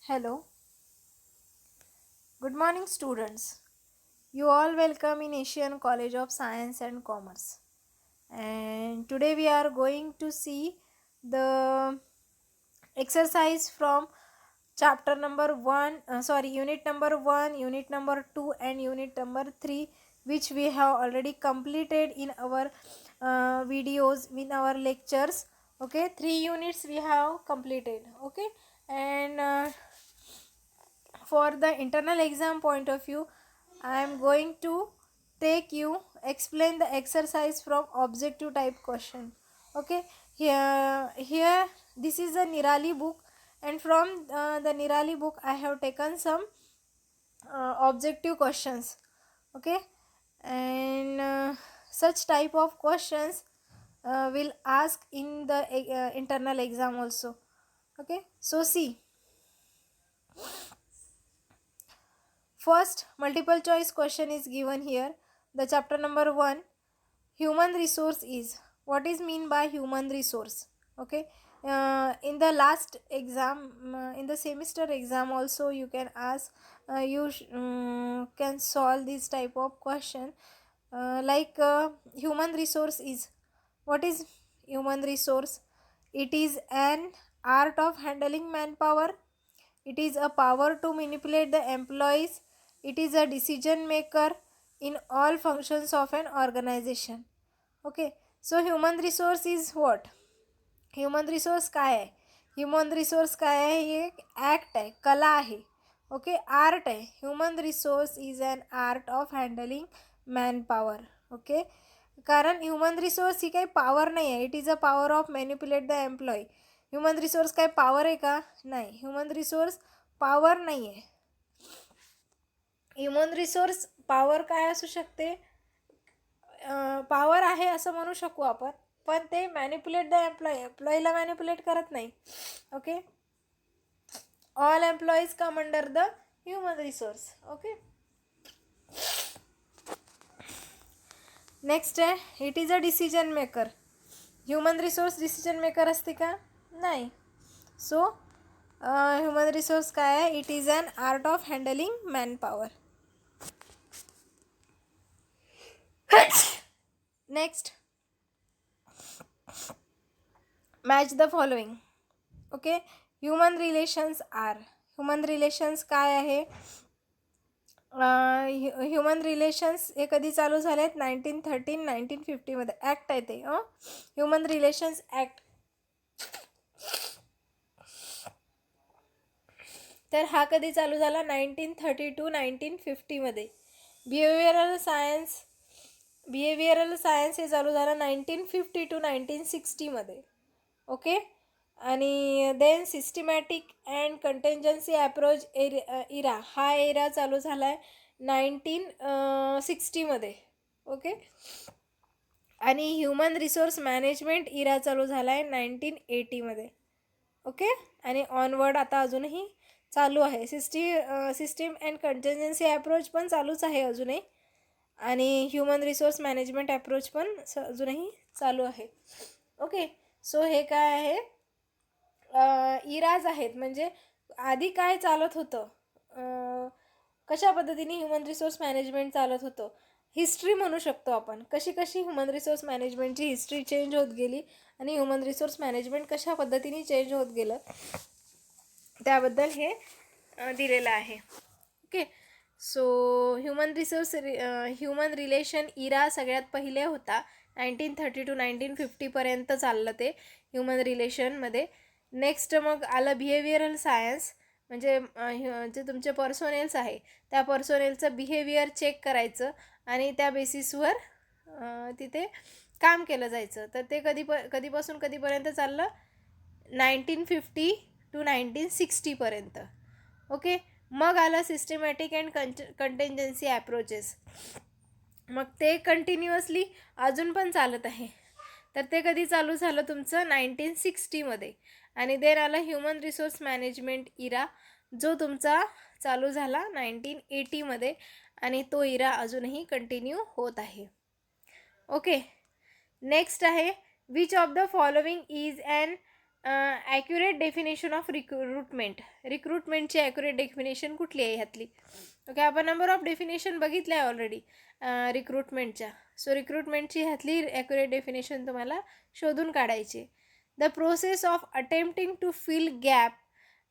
Hello, good morning, students. You all welcome in Asian College of Science and Commerce. And today we are going to see the exercise from chapter number 1, unit number 1, unit number 2, and unit number 3, which we have already completed in our videos, in our lectures. Okay, 3 units we have completed. Okay, and for the internal exam point of view, I am going to explain the exercise from objective type question. Okay, here this is a Nirali book, and from the Nirali book I have taken some objective questions. Okay, and such type of questions will ask in the internal exam also. Okay, so see, first multiple choice question is given here. The chapter number 1, human resource is. What is mean by human resource? Okay, in the last exam, in the semester exam also you can ask, can solve this type of question, human resource is. What is human resource? It is an art of handling manpower. It is a power to manipulate the employees. It is a decision maker in all functions of an organization. Okay, so human resource is what? Human resource काय आहे? Human resource काय आहे? हे एक act आहे, कला आहे. Okay, art आहे. Human resource is an art of handling man power. Okay, कारण ह्युमन रिसोर्स ही काही पॉवर नाही आहे. It is a power of manipulate the employee. Human resource काय पॉवर आहे का? नाही, ह्युमन रिसोर्स पॉवर नाही आहे. ह्युमन रिसोर्स पॉवर काय असू शकते? पॉवर आहे असं म्हणू शकू आपण, पण ते मॅनिप्युलेट द एम्प्लॉईला मॅनिप्युलेट करत नाही. Okay, all employees come under the human resource. Okay, next आहे, it is a decision maker. Human resource decision maker असते का? नाही. सो ह्युमन रिसोर्स काय आहे? It is an art of handling man power. Next, match the following. Okay, human relations are. Human relations काय आहे? Human relations हे कधी चालू झाले आहेत? 1913, 1950मध्ये ॲक्ट आहे ते. Human relations act. तर हा कधी चालू झाला? 1932, 1950मध्ये. बिहेवियरल सायन्स हे चालू झालं 1950 to 1960मध्ये. ओके, आणि देन सिस्टमॅटिक अँड कंटेंजन्सी अप्रोच इरा, हा एरा चालू झाला आहे 1960मध्ये. ओके, आणि ह्युमन रिसोर्स मॅनेजमेंट इरा चालू झाला आहे 1980मध्ये. ओके, आणि ऑनवर्ड आता अजूनही चालू आहे. सिस्टीम अँड कंटेंजन्सी अप्रोच पण चालूच आहे अजूनही, आणि ह्युमन रिसोर्स मॅनेजमेंट अप्रोच पण अजूनही चालू आहे. ओके, सो हे काय आहे? इराज आहेत. म्हणजे आधी काय चालत होतं, कशा पद्धतीने ह्युमन रिसोर्स मॅनेजमेंट चालत होतं, हिस्ट्री म्हणू शकतो आपण. कशी कशी ह्युमन रिसोर्स मॅनेजमेंटची हिस्ट्री चेंज होत गेली आणि ह्युमन रिसोर्स मॅनेजमेंट कशा पद्धतीने चेंज होत गेलं, त्याबद्दल हे दिलेलं आहे. ओके, सो ह्युमन रिलेशन इरा सगळ्यात पहिले होता. 1930 to 1950पर्यंत चाललं ते ह्युमन रिलेशनमध्ये. नेक्स्ट मग आलं बिहेवियरल सायन्स. म्हणजे जे तुमचे पर्सोनेल्स आहे त्या पर्सोनेलचं बिहेवियर चेक करायचं आणि त्या बेसिसवर तिथे काम केलं जायचं. तर ते कधीपासून कधीपर्यंत चाललं? 1950 to 1960पर्यंत. ओके, मग आलं सिस्टमॅटिक अँड कंटेंजन्सी ॲप्रोचेस. मग ते कंटिन्युअसली अजून पण चालत आहे. तर ते कधी चालू झालं तुमचं? 1960मध्ये. आणि देन आलं ह्युमन रिसोर्स मॅनेजमेंट इरा, जो तुमचा चालू झाला 1980मध्ये, आणि तो इरा अजूनही कंटिन्यू होत आहे. ओके, नेक्स्ट आहे, which of the following is an accurate definition of रिक्रुटमेंटची ॲक्युरेट डेफिनेशन कुठली आहे ह्यातली? ओके, आपण नंबर ऑफ डेफिनेशन बघितल्या आहे ऑलरेडी रिक्रुटमेंटच्या. सो रिक्रुटमेंटची ह्यातली ॲक्युरेट डेफिनेशन तुम्हाला शोधून काढायची. The process of attempting to fill gap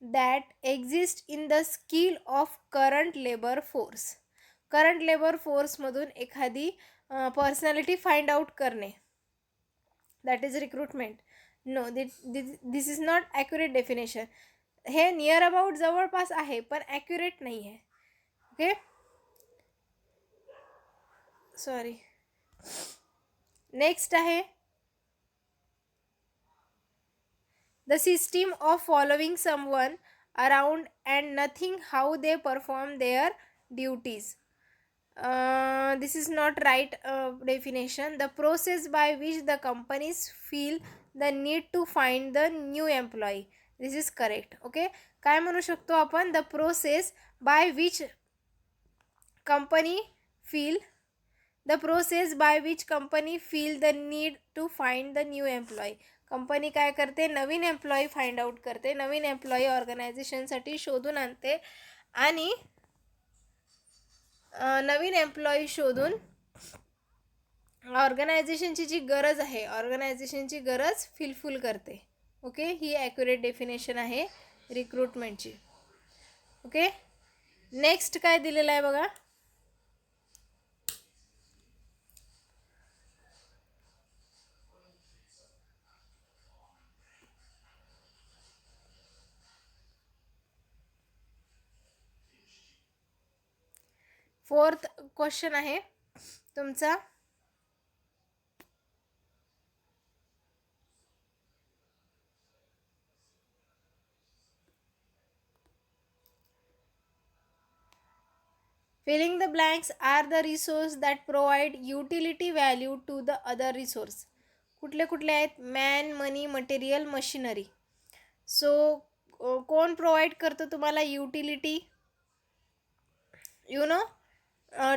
that exist in the skill of current labour force. Current labour फोर्समधून एखादी पर्सनॅलिटी फाइंड आउट करणे, that is recruitment. No, this is not accurate definition. हे near about जवळपास आहे पण accurate नाही आहे. Okay, sorry. Next आहे the system of following someone around and nothing how they perform their duties. This is not right definition. The process by which the companies feel the need to find the new employee. This is correct. Okay, काय म्हणू शकतो आपण? The process by which company feel the need to find the new employee. Company काय करते? नवीन employee find out करते, नवीन employee ऑर्गनायझेशनसाठी शोधून आणते आणि नवीन एम्प्लॉई शोधून ऑर्गनायझेशनची जी गरज आहे, ऑर्गनायझेशनची गरज फिलफुल करते. ओके, ही ॲक्युरेट डेफिनेशन आहे रिक्रुटमेंटची. ओके, नेक्स्ट काय दिलेलं आहे बघा. फोर्थ क्वेश्चन आहे तुमचा. Filling the blanks are the resource that provide utility value to the other resource. कुठले कुठले आहेत? Man, money, material, machinery. So कोण प्रोव्हाइड करतो तुम्हाला युटिलिटी? यू नो,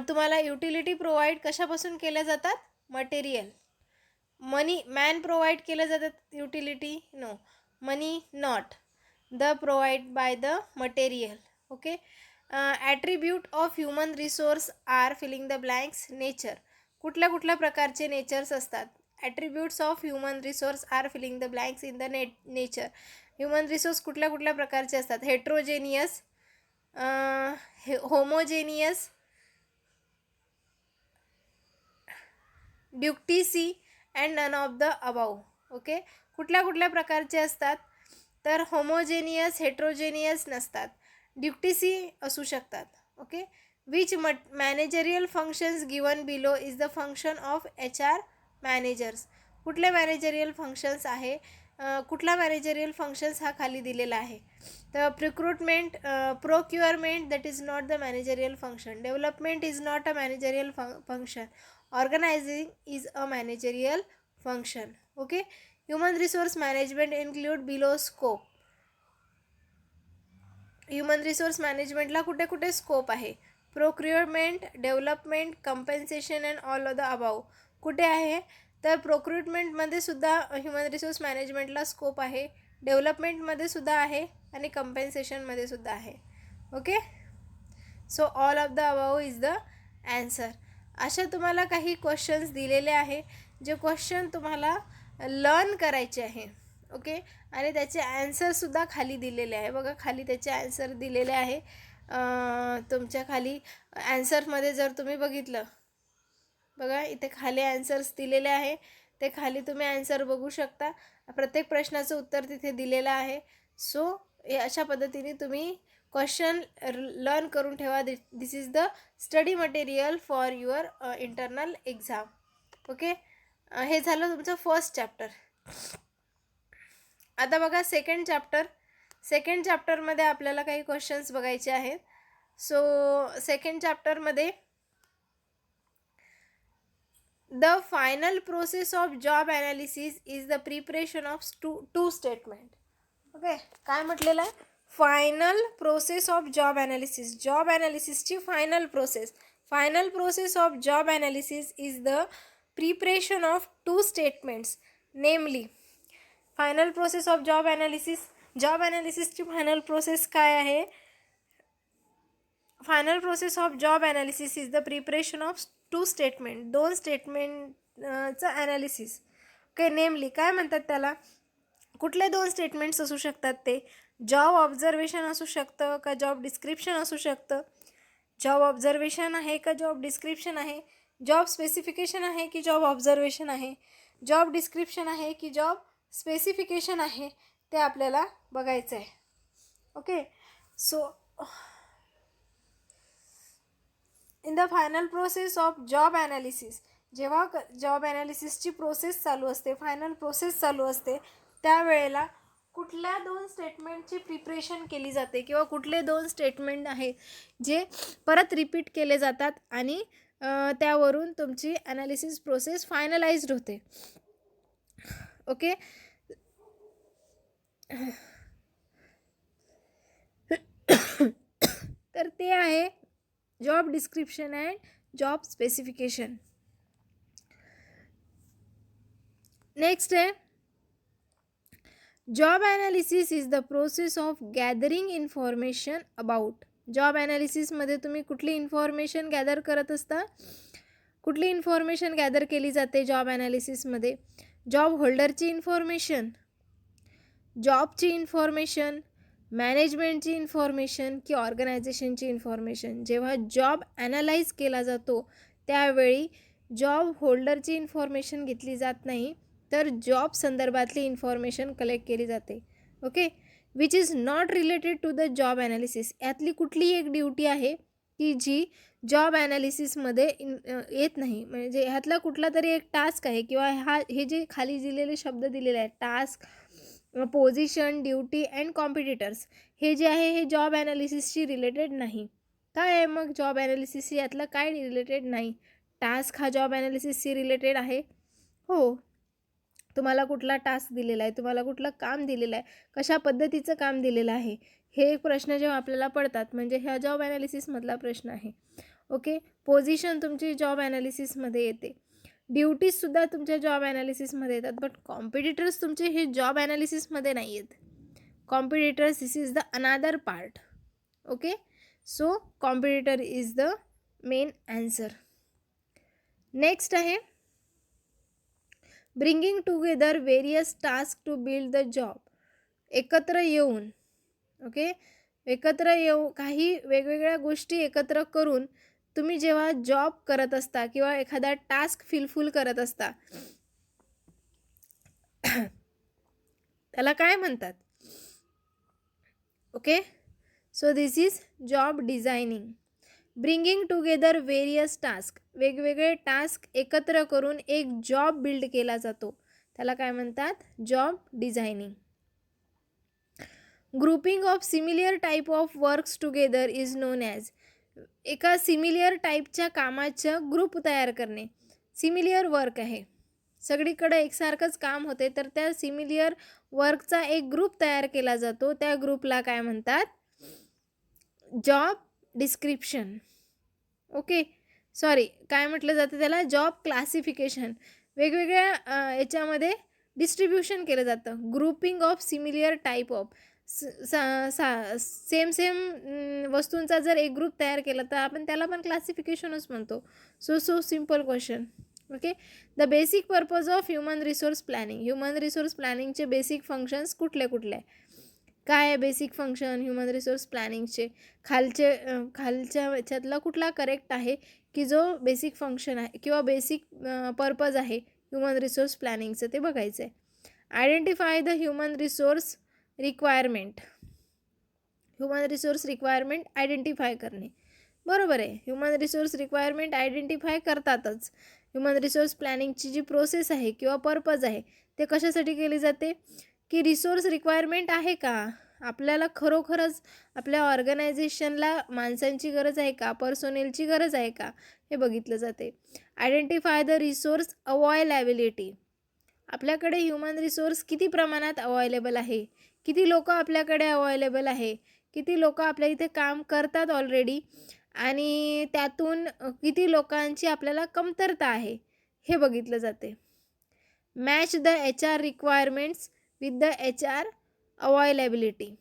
तुम्हाला युटिलिटी प्रोव्हाइड कशापासून केल्या जातात? मटेरियल. मनी, मॅन प्रोव्हाइड केल्या जातात utility? No, money not. The provide by the material. Okay, attribute of human resource are filling the blanks. Nature. कुठल्या कुठल्या प्रकारचे नेचर्स असतात? Attributes of human resource are filling the blanks in the nature. Human resource कुठल्या कुठल्या प्रकारचे असतात? Heterogeneous, homogeneous, ड्युक्टिसी and none of the above. Okay, कुठल्या कुठल्या प्रकारचे असतात? तर होमोजेनियस, हेट्रोजेनियस नसतात, ड्युक्टिसी असू शकतात. Okay, which managerial functions given below is the function of HR managers. कुठले मॅनेजरियल फंक्शन्स आहे? कुठला मॅनेजरियल फंक्शन्स हा खाली दिलेला आहे. तर procurement that is not the managerial function. Development is not a managerial function. Organizing is a managerial function. Okay, human resource management include below scope. Human resource मॅनेजमेंटला कुठे कुठे स्कोप आहे? Procurement, development, compensation and all of the above. कुठे आहे? तर प्रोक्युरमेंटमध्ये सुद्धा human resource मॅनेजमेंटला scope आहे, डेव्हलपमेंटमध्ये सुद्धा आहे आणि कंपेन्सेशनमध्ये सुद्धा आहे. Okay, so all of the above is the answer. अशा तुम्हाला काही क्वेश्चन्स दिलेले आहे, जे क्वेश्चन तुम्हाला लर्न करायचे आहे. ओके, आणि त्याचे ॲन्सरसुद्धा खाली दिलेले आहे. बघा, खाली त्याचे ॲन्सर दिलेले आहे. तुमच्या खाली ॲन्सरमध्ये जर तुम्ही बघितलं, बघा इथे खाली ॲन्सर्स दिलेले आहे, ते खाली तुम्ही ॲन्सर बघू शकता. प्रत्येक प्रश्नाचं उत्तर तिथे दिलेलं आहे. सो अशा पद्धतीने तुम्ही क्वेश्चन लर्न करून ठेवा. This is the study material for your internal exam. Okay, हे झालं तुमचं फर्स्ट चॅप्टर. आता बघा सेकंड चॅप्टर. सेकंड चॅप्टरमध्ये आपल्याला काही क्वेश्चन्स बघायचे आहेत. सो सेकंड चॅप्टरमध्ये the final process of job analysis is the preparation of two statement. Okay, काय म्हटलेलं आहे? Final process of job analysis. Job ॲनालिसिसची final process. Final process of job analysis is the preparation of two statements, namely final process of job analysis. Job ॲनालिसिसची final process काय आहे? Final process of job analysis is the preparation of 2 statement, 2 स्टेटमेंटचं analysis. Okay, नेमली काय म्हणतात त्याला? कुठले 2 statements असू शकतात ते? जॉब ऑब्झर्वेशन असू शकतं का जॉब डिस्क्रिप्शन असू शकतं? जॉब ऑब्झर्वेशन आहे का जॉब डिस्क्रिप्शन आहे? जॉब स्पेसिफिकेशन आहे की जॉब ऑब्झर्वेशन आहे? जॉब डिस्क्रिप्शन आहे की जॉब स्पेसिफिकेशन आहे? ते आपल्याला बघायचं आहे. Okay, so in the final process of job analysis, जेव्हा जॉब ॲनालिसिसची प्रोसेस चालू असते, फायनल प्रोसेस चालू असते, त्यावेळेला कुठल्या 2 स्टेटमेंटची प्रिपरेशन केली जाते किंवा कुठले 2 स्टेटमेंट आहे जे परत रिपीट केले जातात आणि त्यावरून तुमची ॲनालिसिस प्रोसेस फायनलाइज्ड होते. ओके, तर ते आहे job description and job specification. Next आहे job analysis is the process of gathering information about. Job ॲनालिसिसमध्ये तुम्ही कुठली इन्फॉर्मेशन गॅदर करत असता? कुठली इन्फॉर्मेशन गॅदर केली जाते जॉब ॲनालिसिसमध्ये? जॉब होल्डरची इन्फॉर्मेशन, जॉबची इन्फॉर्मेशन, मॅनेजमेंटची इन्फॉर्मेशन की ऑर्गनायझेशनची इन्फॉर्मेशन? जेव्हा जॉब ॲनालाइज केला जातो त्यावेळी जॉब होल्डरची इन्फॉर्मेशन घेतली जात नाही, तर जॉब संदर्भातली इन्फॉर्मेशन कलेक्ट केली जाते. Okay, which is not related to the job analysis. यातली कुठली एक ड्युटी आहे की जी जॉब ॲनालिसिसमध्ये येत नाही, म्हणजे ह्यातला कुठला तरी एक टास्क आहे किंवा हे जे खाली दिलेले शब्द दिलेले आहेत, task, position, duty and competitors, हे जे आहे हे जॉब ॲनालिसिसशी रिलेटेड नाही. काय आहे मग जॉब ॲनालिसिस? यातलं काय रिलेटेड नाही? टास्क हा जॉब ॲनालिसिसशी रिलेटेड आहे. हो, तुम्हाला कुठला टास्क दिलेला आहे, तुम्हाला कुठलं काम दिलेलं आहे, कशा पद्धतीचं काम दिलेलं आहे, हे एक प्रश्न जेव्हा आपल्याला पडतात म्हणजे ह्या जॉब ॲनालिसिसमधला प्रश्न आहे. ओके, पोझिशन तुमची जॉब ॲनालिसिसमध्ये येते, ड्युटीजसुद्धा तुमच्या जॉब ॲनालिसिसमध्ये येतात, बट कॉम्पिटिटर्स तुमचे हे जॉब ॲनालिसिसमध्ये नाही आहेत. Competitors this is the another part. Okay, so competitor is the main answer. Next आहे bringing together various task to build the job. एकत्र येऊन, ओके, एकत्र काही वेगवेगळ्या गोष्टी एकत्र करून तुम्ही जेव्हा जॉब करत असता किंवा एखादा टास्क फिलफुल करत असता त्याला काय म्हणतात? Okay, so this is job designing. Bringing together various task, वेगवेगळे टास्क एकत्र करून एक जॉब बिल्ड केला जातो, त्याला काय म्हणतात? Job designing. Grouping of similar type of works together is non as. एका सिमिलियर टाईपच्या कामाच्या ग्रुप तयार करणे. सिमिलियर वर्क आहे, सगळीकडे एकसारखंच काम होते, तर त्या सिमिलियर वर्कचा एक ग्रुप तयार केला जातो, त्या ग्रुपला काय म्हणतात? Job description. ओके, सॉरी, काय म्हटलं जातं त्याला? Job classification. वेगवेगळ्या याच्यामध्ये डिस्ट्रीब्युशन केलं जातं. Grouping of similar type of, same वस्तूंचा जर एक ग्रुप तयार केला तर आपण त्याला पण क्लासिफिकेशनच म्हणतो. So simple question. Okay, the basic purpose of human resource planning. Human resource प्लॅनिंगचे बेसिक फंक्शन्स कुठले कुठले? काय आहे बेसिक फंक्शन ह्युमन रिसोर्स प्लॅनिंगचे? खालच्या याच्यातला कुठला करेक्ट आहे की जो बेसिक फंक्शन आहे किंवा बेसिक पर्पज आहे ह्युमन रिसोर्स प्लॅनिंगचं, ते बघायचं आहे. Identify the human resource requirement. Human resource requirement identify करणे, बरोबर आहे. ह्युमन रिसोर्स रिक्वायरमेंट आयडेंटिफाय करतातच. ह्युमन रिसोर्स प्लॅनिंगची जी प्रोसेस आहे किंवा पर्पज आहे ते कशासाठी केली जाते? की रिसोर्स रिक्वायरमेंट आहे का, आपल्याला खरोखरच आपल्या ऑर्गनायझेशनला माणसांची गरज आहे का, पर्सोनेलची गरज आहे का, हे बघितलं जाते. Identify the resource availability. आपल्याकडे ह्युमन रिसोर्स किती प्रमाणात अवेलेबल आहे, किती लोक आपल्याकडे अवेलेबल आहे, किती लोक आपल्या इथे काम करतात ऑलरेडी, आणि त्यातून किती लोकांची आपल्याला कमतरता आहे, हे बघितलं जाते. Match the HR requirements with the HR availability.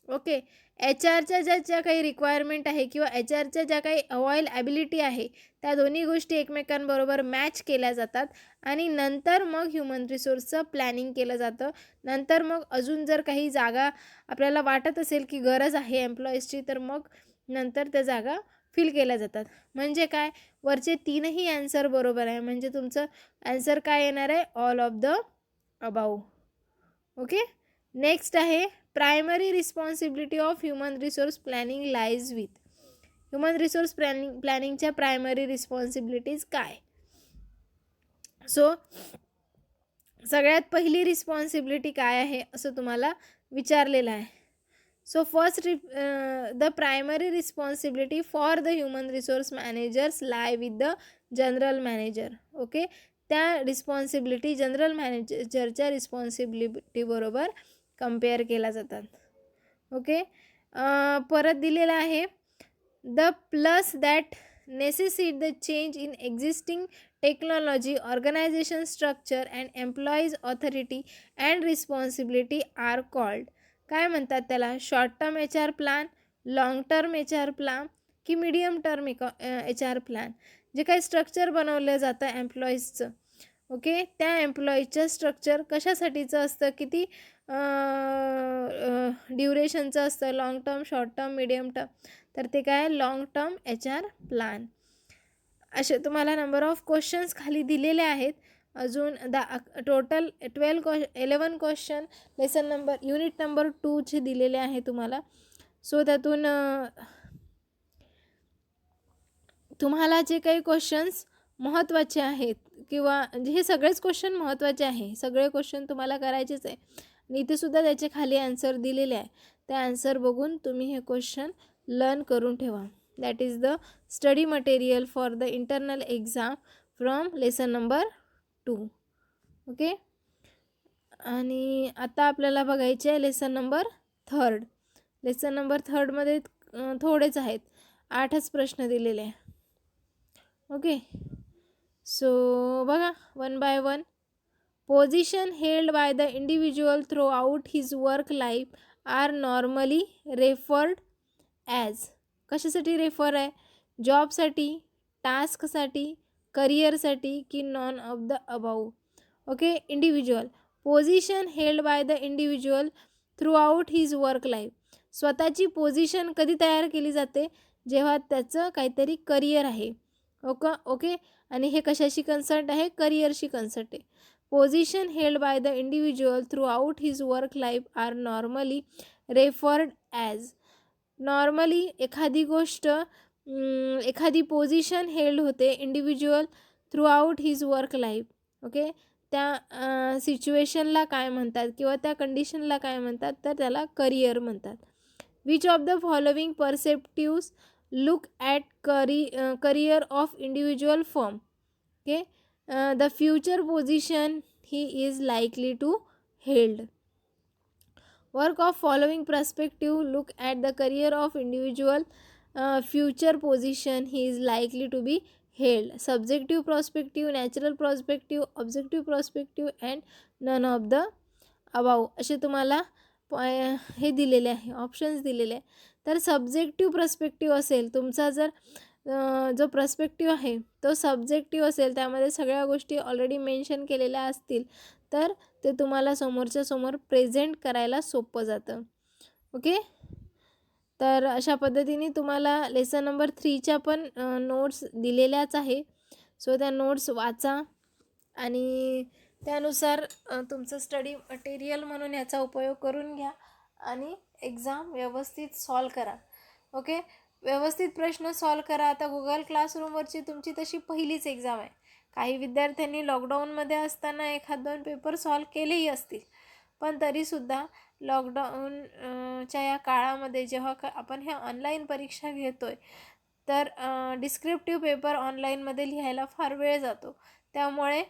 Okay, HR ज्या काही रिक्वायरमेंट आहे किंवा HR ज्या काही अवॉइलेबिलिटी आहे त्या दोन्ही गोष्टी एकमेकांबरोबर मॅच केल्या जातात आणि नंतर मग ह्युमन रिसोर्सचं प्लॅनिंग केलं जातं. नंतर मग अजून जर काही जागा आपल्याला वाटत असेल की गरज आहे एम्प्लॉईजची, तर मग नंतर त्या जागा फिल केल्या जातात. म्हणजे काय, वरचे तीनही ॲन्सर बरोबर आहे. म्हणजे तुमचं ॲन्सर काय येणार आहे, all of the above. Okay, next आहे primary responsibility of human resource planning lies with. Human resource प्लॅनिंगच्या प्रायमरी रिस्पॉन्सिबिलिटीज काय. सो सगळ्यात पहिली रिस्पॉन्सिबिलिटी काय आहे असं तुम्हाला विचारलेलं आहे. So first the primary responsibility for the human resource managers lie with the general manager. Okay, त्या रिस्पॉन्सिबिलिटी जनरल मॅनेजरच्या रिस्पॉन्सिबिलिटीबरोबर कम्पेअर केल्या जातात. ओके, परत दिलेलं आहे the plus that necessitate the change in existing technology, organization structure and employees authority and responsibility are called. काय म्हणतात त्याला, short term HR plan, long term HR plan की मीडियम टर्म HR प्लॅन. जे काही structure बनवलं जातं एम्प्लॉईजचं, okay, त्या एम्प्लॉईजचं structure कशासाठीचं असतं, किती ड्युरेशनचं असतं, long term, short term, medium term, तर ते काय, लाँग टर्म HR प्लॅन. असे तुम्हाला नंबर ऑफ क्वेश्चन्स खाली दिलेले आहेत. अजून total 11 question lesson number unit number 2चे दिलेले आहे तुम्हाला. सो त्यातून तुम्हाला जे काही क्वेश्चन्स महत्त्वाचे आहेत किंवा हे सगळेच क्वेश्चन महत्त्वाचे आहे, सगळे क्वेश्चन तुम्हाला करायचेच आहे आणि इथेसुद्धा त्याचे खाली आन्सर दिलेले आहे. त्या आन्सर बघून तुम्ही हे क्वेश्चन लर्न करून ठेवा. That is the study material for the internal exam from lesson number 2. Okay, आणि आता आपल्याला बघायचे आहे लेसन नंबर 3. लेसन नंबर 3मध्ये थोडेच आहेत, 8च प्रश्न दिलेले आहे. ओके, सो बघा one by one. Position held by the individual throughout his work life are normally referred as. कशासाठी रेफर आहे, जॉबसाठी, टास्कसाठी, करिअरसाठी की none of the above. Okay, individual. Position held by the individual throughout his work life. स्वतःची position कधी तयार केली जाते, जेव्हा त्याचं काहीतरी करिअर आहे. ओके, आणि हे कशाशी कन्सर्ट आहे, करिअरशी कन्सर्ट आहे. Position held by the individual throughout his work life are normally referred as. Normally एखादी गोष्ट, एखादी पोझिशन हेल्ड होते individual throughout his work life. Okay, त्या सिच्युएशनला काय म्हणतात किंवा त्या कंडिशनला काय म्हणतात, तर त्याला करिअर म्हणतात. Which of the following perspectives look at career of individual firm. Okay, the future position ही is likely to held. Work of following perspective look at the career of individual future position he is likely to be held. Subjective perspective, natural perspective, objective perspective and none of the above. असे तुम्हाला हे दिलेले आहे, options दिलेले आहे. तर subjective perspective असेल तुमचा, जर जो पर्स्पेक्टिव्ह आहे तो सब्जेक्टिव्ह असेल, त्यामध्ये सगळ्या गोष्टी ऑलरेडी मेन्शन केलेल्या असतील, तर ते तुम्हाला समोरच्या समोर प्रेझेंट करायला सोपं जातं. ओके, तर अशा पद्धतीने तुम्हाला लेसन नंबर 3च्या पण नोट्स दिलेल्याच आहे. सो त्या नोट्स वाचा आणि त्यानुसार तुमचं स्टडी मटेरियल म्हणून याचा उपयोग करून घ्या आणि एक्झाम व्यवस्थित सॉल्व करा. ओके, व्यवस्थित प्रश्न सॉल्व करा. आता गुगल क्लासरूमवरची तुमची तशी पहिलीच एक्झाम आहे. काही विद्यार्थ्यांनी लॉकडाऊनमध्ये असताना 1-2 पेपर सॉल्व केलेही असतील, पण तरीसुद्धा लॉकडाऊनच्या या काळामध्ये जेव्हा आपण ह्या ऑनलाईन परीक्षा घेतो आहे, तर डिस्क्रिप्टिव्ह पेपर ऑनलाईनमध्ये लिहायला फार वेळ जातो. त्यामुळे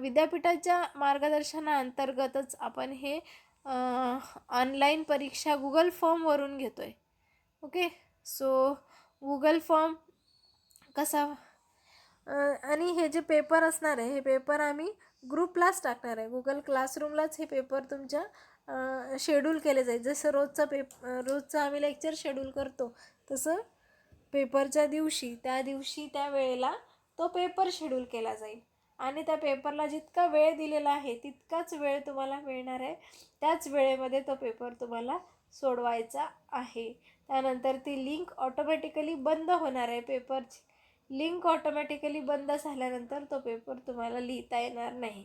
विद्यापीठाच्या मार्गदर्शनाअंतर्गतच आपण हे ऑनलाईन परीक्षा गुगल फॉर्मवरून घेतो आहे. ओके, सो गुगल फॉर्म कसा आणि हे जे पेपर असणार आहे, हे पेपर आम्ही ग्रुपलाच टाकणार आहे. गुगल क्लासरूमलाच हे पेपर तुमच्या शेड्यूल केले जाईल. जसं रोजचं आम्ही लेक्चर शेड्यूल करतो तसं पेपरच्या दिवशी त्या वेळेला तो पेपर शेड्यूल केला जाईल. आणि त्या पेपरला जितका वेळ दिलेला आहे तितकाच वेळ तुम्हाला मिळणार आहे. त्याच वेळेमध्ये तो पेपर तुम्हाला सोडवायचा आहे. त्यानंतर ती लिंक ऑटोमॅटिकली बंद होणार आहे. पेपरची लिंक ऑटोमॅटिकली बंद झाल्यानंतर तो पेपर तुम्हाला लिहिता येणार नाही.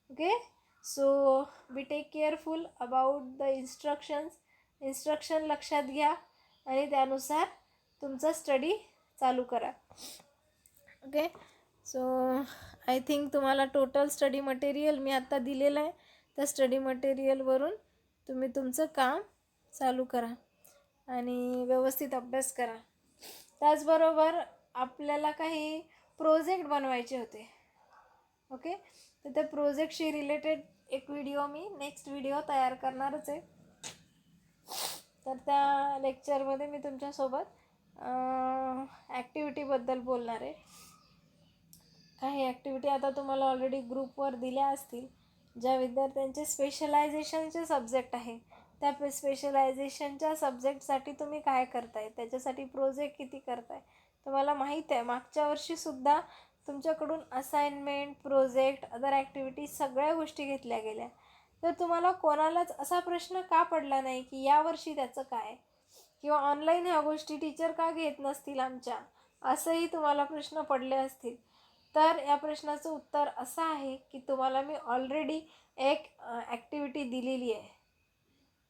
Okay, so be take careful about the instruction लक्षात घ्या आणि त्यानुसार तुमचा स्टडी चालू करा. ओके, सो आय थिंक तुम्हाला टोटल स्टडी मटेरियल मी आत्ता दिलेलं आहे. त्या स्टडी मटेरियलवरून तुम्ही तुमचं काम चालू करा आणि व्यवस्थित अभ्यास करा. त्याचबरोबर आपल्याला काही प्रोजेक्ट बनवायचे होते. ओके, तर त्या प्रोजेक्टशी रिलेटेड एक व्हिडिओ मी नेक्स्ट व्हिडिओ तयार करणारच आहे. तर त्या लेक्चरमध्ये मी तुमच्यासोबत ॲक्टिव्हिटीबद्दल बोलणार आहे. काही ॲक्टिव्हिटी आता तुम्हाला ऑलरेडी ग्रुपवर दिल्या असतील. ज्या विद्यार्थ्यांचे स्पेशलायझेशनचे सब्जेक्ट आहे त्या स्पेशलायझेशनच्या सब्जेक्टसाठी तुम्ही काय करताय, त्याच्यासाठी प्रोजेक्ट किती करताय. तुम्हाला माहीत आहे मागच्या वर्षीसुद्धा तुमच्याकडून असाइनमेंट, प्रोजेक्ट, अदर ॲक्टिव्हिटी सगळ्या गोष्टी घेतल्या गेल्या. तर तुम्हाला कोणालाच असा प्रश्न का पडला नाही की यावर्षी त्याचं काय, किंवा ऑनलाईन ह्या गोष्टी टीचर का घेत नसतील आमच्या, असंही तुम्हाला प्रश्न पडले असतील. तर या प्रश्नाचं उत्तर असं आहे की तुम्हाला मी ऑलरेडी एक ॲक्टिव्हिटी दिलेली आहे.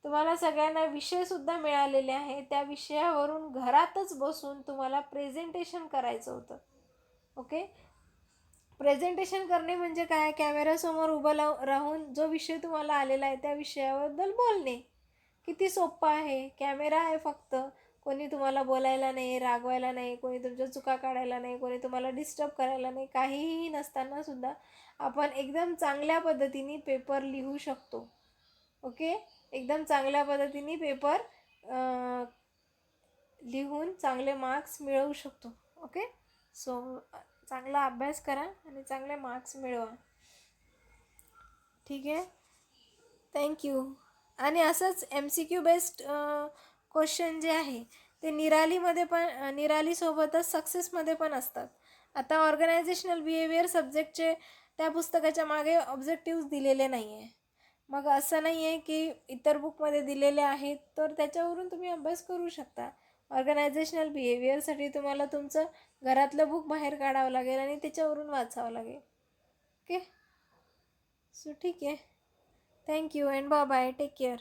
तुम्हाला सगळ्यांना विषयसुद्धा मिळालेले आहे. त्या विषयावरून घरातच बसून तुम्हाला प्रेझेंटेशन करायचं होतं. ओके, प्रेझेंटेशन करणे म्हणजे काय, कॅमेऱ्यासमोर उभं राहून जो विषय तुम्हाला आलेला आहे त्या विषयाबद्दल बोलणे. किती सोपं आहे. कॅमेरा आहे फक्त, कोणी तुम्हाला बोलायला नाही, रागवायला नाही, कोणी तुमच्या चुका काढायला नाही, कोणी तुम्हाला डिस्टर्ब करायला नाही. काहीही नसतानासुद्धा आपण एकदम चांगल्या पद्धतीने पेपर लिहू शकतो. ओके, एकदम चांगल्या पद्धतीने पेपर लिहून चांगले मार्क्स मिळवू शकतो. ओके, सो चांगला अभ्यास करा आणि चांगले मार्क्स मिळवा. ठीक आहे, थँक्यू. आणि असंच MCQ बेस्ड क्वेश्चन जे आहे ते निरालीसोबतच सक्सेसमध्ये पण असतात. आता ऑर्गनायझेशनल बिहेवियर सब्जेक्टचे त्या पुस्तकाच्या मागे ऑब्जेक्टिव्स दिलेले नाही आहे. मग असं नाही आहे की इतर बुकमध्ये दिलेले आहेत तर त्याच्यावरून तुम्ही अभ्यास करू शकता. ऑर्गनायझेशनल बिहेवियरसाठी तुम्हाला तुमचं घरातलं बुक बाहेर काढावं लागेल आणि त्याच्यावरून वाचावं लागेल. ओके, सो ठीक आहे, thank you and bye bye, take care.